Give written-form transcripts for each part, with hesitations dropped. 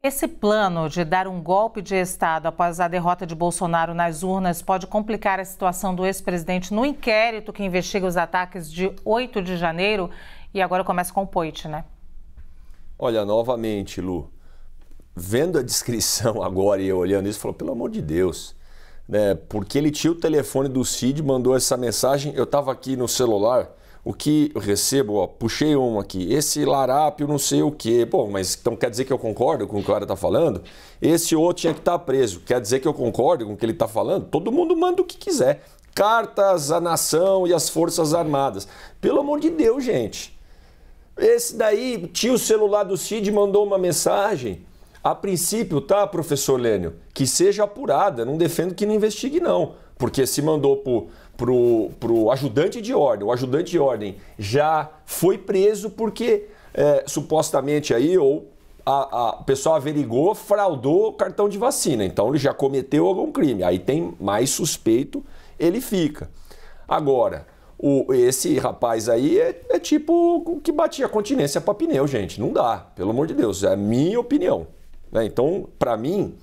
Esse plano de dar um golpe de Estado após a derrota de Bolsonaro nas urnas pode complicar a situação do ex-presidente no inquérito que investiga os ataques de 8 de janeiro. E agora começa com o Poit, né? Olha, novamente, Lu, vendo a descrição agora e olhando isso, falou, pelo amor de Deus, né? Porque ele tinha o telefone do Cid, mandou essa mensagem, eu estava aqui no celular, o que eu recebo, ó, puxei um aqui, esse larápio não sei o quê. Bom, mas então quer dizer que eu concordo com o que o cara está falando? Esse outro tinha que estar preso, quer dizer que eu concordo com o que ele está falando? Todo mundo manda o que quiser. Cartas à nação e às Forças Armadas. Pelo amor de Deus, gente. Esse daí tinha o celular do Cid, mandou uma mensagem. A princípio, tá, professor Lênio, que seja apurada, não defendo que não investigue não, porque se mandou pro ajudante de ordem, o ajudante de ordem já foi preso porque supostamente aí ou o pessoal averigou, fraudou o cartão de vacina, então ele já cometeu algum crime, aí tem mais suspeito, ele fica. Agora, esse rapaz aí é tipo o que batia continência para pneu, gente, não dá, pelo amor de Deus, é a minha opinião. Então, para mim,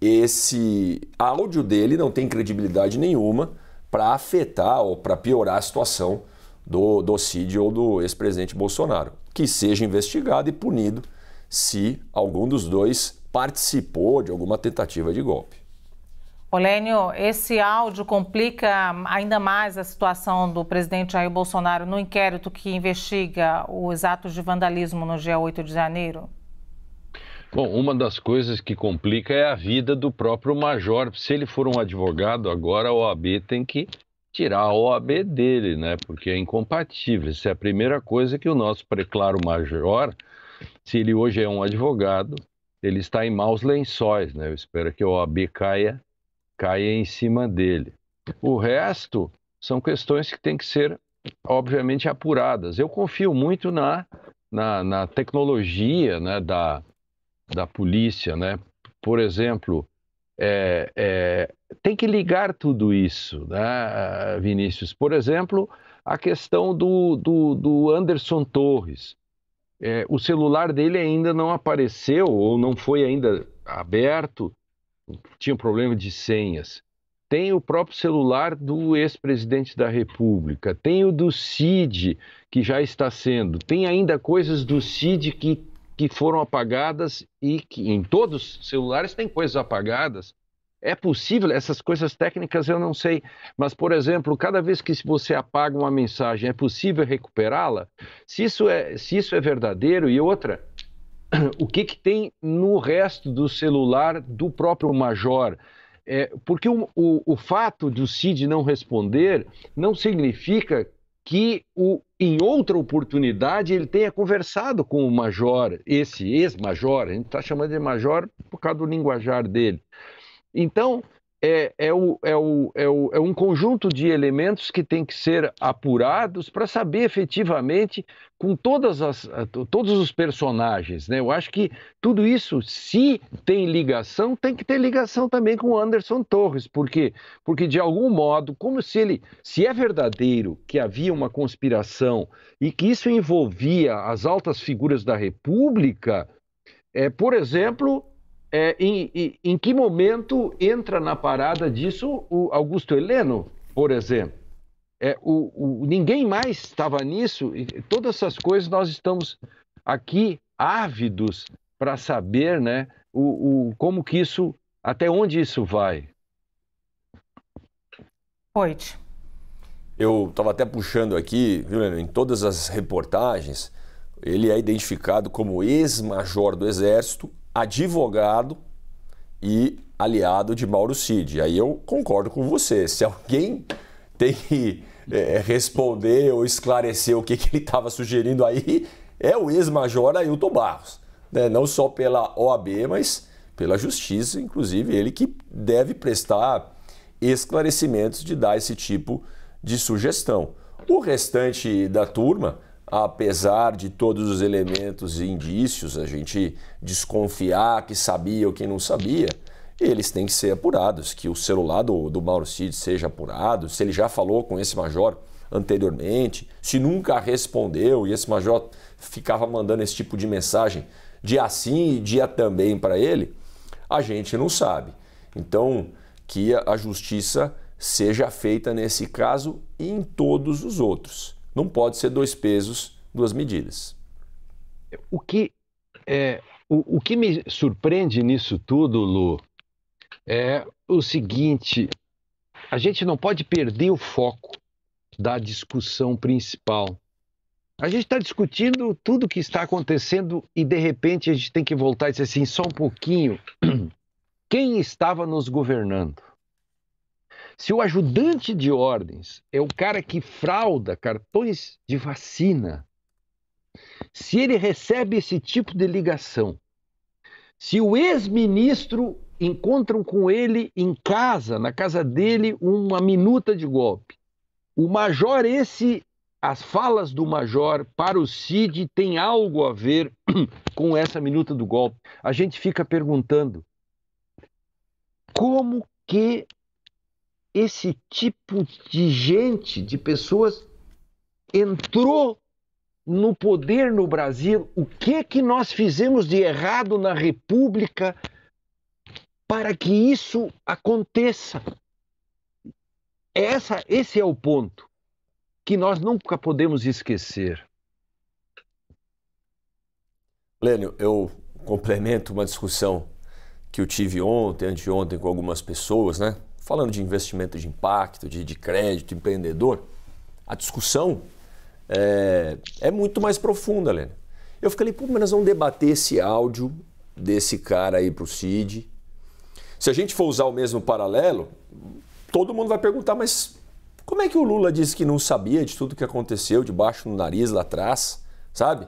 esse áudio dele não tem credibilidade nenhuma para afetar ou para piorar a situação do Cid ou do ex-presidente Bolsonaro. Que seja investigado e punido se algum dos dois participou de alguma tentativa de golpe. Olênio, esse áudio complica ainda mais a situação do presidente Jair Bolsonaro no inquérito que investiga os atos de vandalismo no dia 8 de janeiro? Bom, uma das coisas que complica é a vida do próprio major. Se ele for um advogado, agora a OAB tem que tirar a OAB dele, né? Porque é incompatível. Essa é a primeira coisa que o nosso preclaro major, se ele hoje é um advogado, ele está em maus lençóis, né? Eu espero que a OAB caia em cima dele. O resto são questões que têm que ser, obviamente, apuradas. Eu confio muito na tecnologia, né, da polícia, né? Por exemplo, tem que ligar tudo isso, né, Vinícius? Por exemplo, a questão do Anderson Torres. O celular dele ainda não apareceu ou não foi ainda aberto, tinha um problema de senhas. Tem o próprio celular do ex-presidente da República, tem o do Cid, que já está sendo, tem ainda coisas do Cid que foram apagadas e que em todos os celulares tem coisas apagadas. É possível, essas coisas técnicas eu não sei, mas, por exemplo, cada vez que você apaga uma mensagem, é possível recuperá-la? Se isso é verdadeiro, e outra, o que tem no resto do celular do próprio major? Porque o fato do Cid não responder não significa que em outra oportunidade ele tenha conversado com o major, esse ex-major, a gente está chamando de major por causa do linguajar dele. Então, é um conjunto de elementos que tem que ser apurados para saber efetivamente com todos os personagens, né? Eu acho que tudo isso, se tem ligação, tem que ter ligação também com o Anderson Torres. Por quê? Porque, de algum modo, como se é verdadeiro que havia uma conspiração e que isso envolvia as altas figuras da República, por exemplo... em que momento entra na parada disso o Augusto Heleno, por exemplo? Ninguém mais estava nisso, e todas essas coisas nós estamos aqui ávidos para saber, né, como que isso, até onde isso vai. Poit. Eu estava até puxando aqui, viu, em todas as reportagens, ele é identificado como ex-major do Exército, advogado e aliado de Mauro Cid. Aí eu concordo com você. Se alguém tem que responder ou esclarecer o que ele estava sugerindo aí, é o ex-major Ailton Barros. Né? Não só pela OAB, mas pela Justiça, inclusive ele que deve prestar esclarecimentos de dar esse tipo de sugestão. O restante da turma, apesar de todos os elementos e indícios, a gente desconfiar que sabia ou quem não sabia, eles têm que ser apurados, que o celular do Mauro Cid seja apurado, se ele já falou com esse major anteriormente, se nunca respondeu e esse major ficava mandando esse tipo de mensagem dia sim e dia também para ele, a gente não sabe. Então, que a justiça seja feita nesse caso e em todos os outros. Não pode ser dois pesos, duas medidas. O que me surpreende nisso tudo, Lu, é o seguinte: a gente não pode perder o foco da discussão principal. A gente está discutindo tudo o que está acontecendo e, de repente, a gente tem que voltar e dizer assim, só um pouquinho, quem estava nos governando? Se o ajudante de ordens é o cara que frauda cartões de vacina, se ele recebe esse tipo de ligação, se o ex-ministro encontram com ele em casa, na casa dele, uma minuta de golpe, o major as falas do major para o Cid tem algo a ver com essa minuta do golpe. A gente fica perguntando como que esse tipo de gente, de pessoas, entrou no poder no Brasil. O que nós fizemos de errado na República para que isso aconteça? Esse é o ponto que nós nunca podemos esquecer. Lênio, eu complemento uma discussão que eu tive ontem, anteontem, com algumas pessoas, né? Falando de investimento de impacto, de crédito, empreendedor. A discussão é muito mais profunda, Lênio. Eu falei, pô, mas nós vamos debater esse áudio desse cara aí pro Cid. Se a gente for usar o mesmo paralelo, todo mundo vai perguntar, mas como é que o Lula disse que não sabia de tudo que aconteceu debaixo do nariz lá atrás, sabe?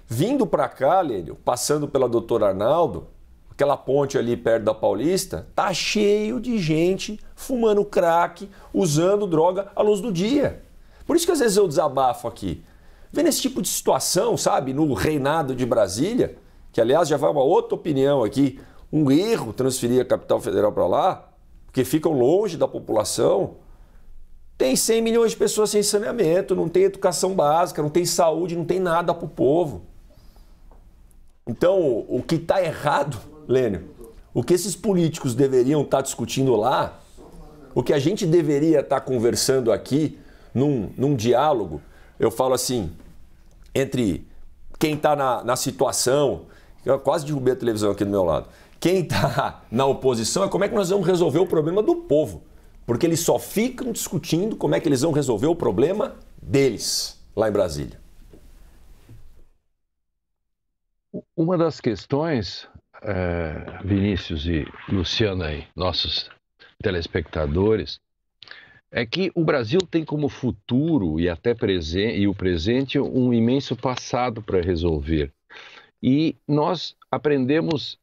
Vindo para cá, Lênio, passando pela Doutor Arnaldo, aquela ponte ali perto da Paulista, tá cheio de gente fumando crack, usando droga à luz do dia. Por isso que às vezes eu desabafo aqui. Vendo esse tipo de situação, sabe, no reinado de Brasília, que aliás já vai uma outra opinião aqui, um erro transferir a capital federal para lá, porque ficam longe da população. Tem 100 milhões de pessoas sem saneamento, não tem educação básica, não tem saúde, não tem nada para o povo. Então, o que está errado, Lênio, o que esses políticos deveriam estar discutindo lá, o que a gente deveria estar conversando aqui num diálogo, eu falo assim, entre quem está na situação, eu quase derrubei a televisão aqui do meu lado, quem está na oposição é como é que nós vamos resolver o problema do povo. Porque eles só ficam discutindo como é que eles vão resolver o problema deles, lá em Brasília. Uma das questões, Vinícius e Luciana e nossos telespectadores, é que o Brasil tem como futuro e até o presente um imenso passado para resolver. E nós aprendemos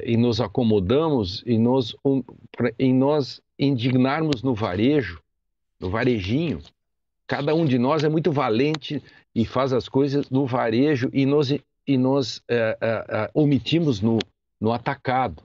e nos acomodamos em nós indignarmos no varejo, no varejinho. Cada um de nós é muito valente e faz as coisas no varejo e nós omitimos no atacado.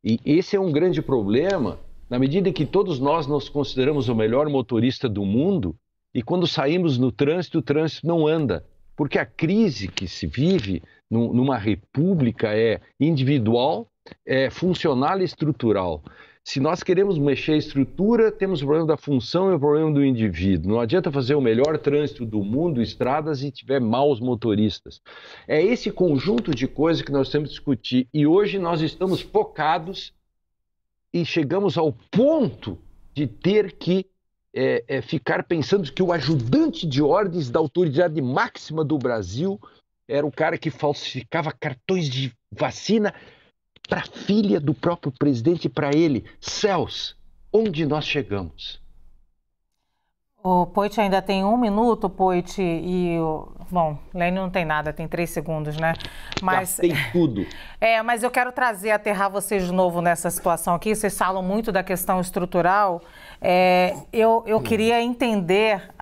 E esse é um grande problema, na medida em que todos nós nos consideramos o melhor motorista do mundo e quando saímos no trânsito, o trânsito não anda. Porque a crise que se vive numa república é individual, é funcional e estrutural. Se nós queremos mexer a estrutura, temos o problema da função e o problema do indivíduo. Não adianta fazer o melhor trânsito do mundo, estradas, e tiver maus motoristas. É esse conjunto de coisas que nós temos que discutir. E hoje nós estamos focados e chegamos ao ponto de ter que ficar pensando que o ajudante de ordens da autoridade máxima do Brasil era o cara que falsificava cartões de vacina para a filha do próprio presidente e para ele. Céus, onde nós chegamos? O Poit ainda tem 1 minuto, Poit, bom, Lênio não tem nada, tem 3 segundos, né? Mas tem tudo. Mas eu quero aterrar vocês de novo nessa situação aqui. Vocês falam muito da questão estrutural. Eu queria entender,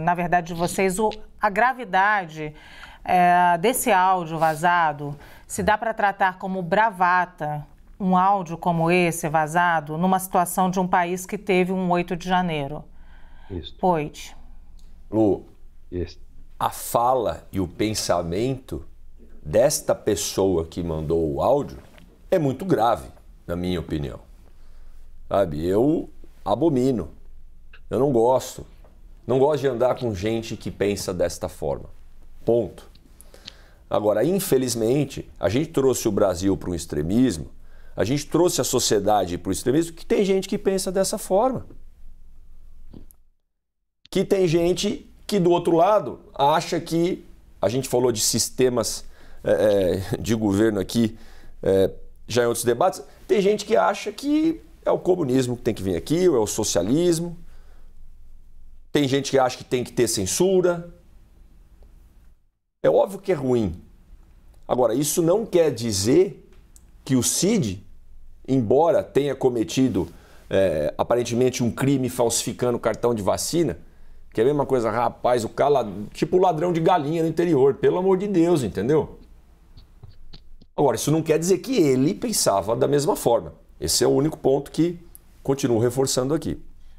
na verdade, de vocês, a gravidade desse áudio vazado. Se dá para tratar como bravata um áudio como esse vazado numa situação de um país que teve um 8 de janeiro. Isso. Poit. Lu, a fala e o pensamento desta pessoa que mandou o áudio é muito grave, na minha opinião. Sabe, eu abomino, eu não gosto de andar com gente que pensa desta forma. Ponto. Agora, infelizmente, a gente trouxe o Brasil para um extremismo, a gente trouxe a sociedade para o extremismo, que tem gente que pensa dessa forma. Que tem gente que, do outro lado, acha que... A gente falou de sistemas de governo aqui, já em outros debates. Tem gente que acha que é o comunismo que tem que vir aqui, ou é o socialismo. Tem gente que acha que tem que ter censura. É óbvio que é ruim. Agora, isso não quer dizer que o Cid, embora tenha cometido aparentemente um crime falsificando cartão de vacina, que é a mesma coisa, rapaz, o cara, tipo o ladrão de galinha no interior, pelo amor de Deus, entendeu? Agora, isso não quer dizer que ele pensava da mesma forma. Esse é o único ponto que continuo reforçando aqui.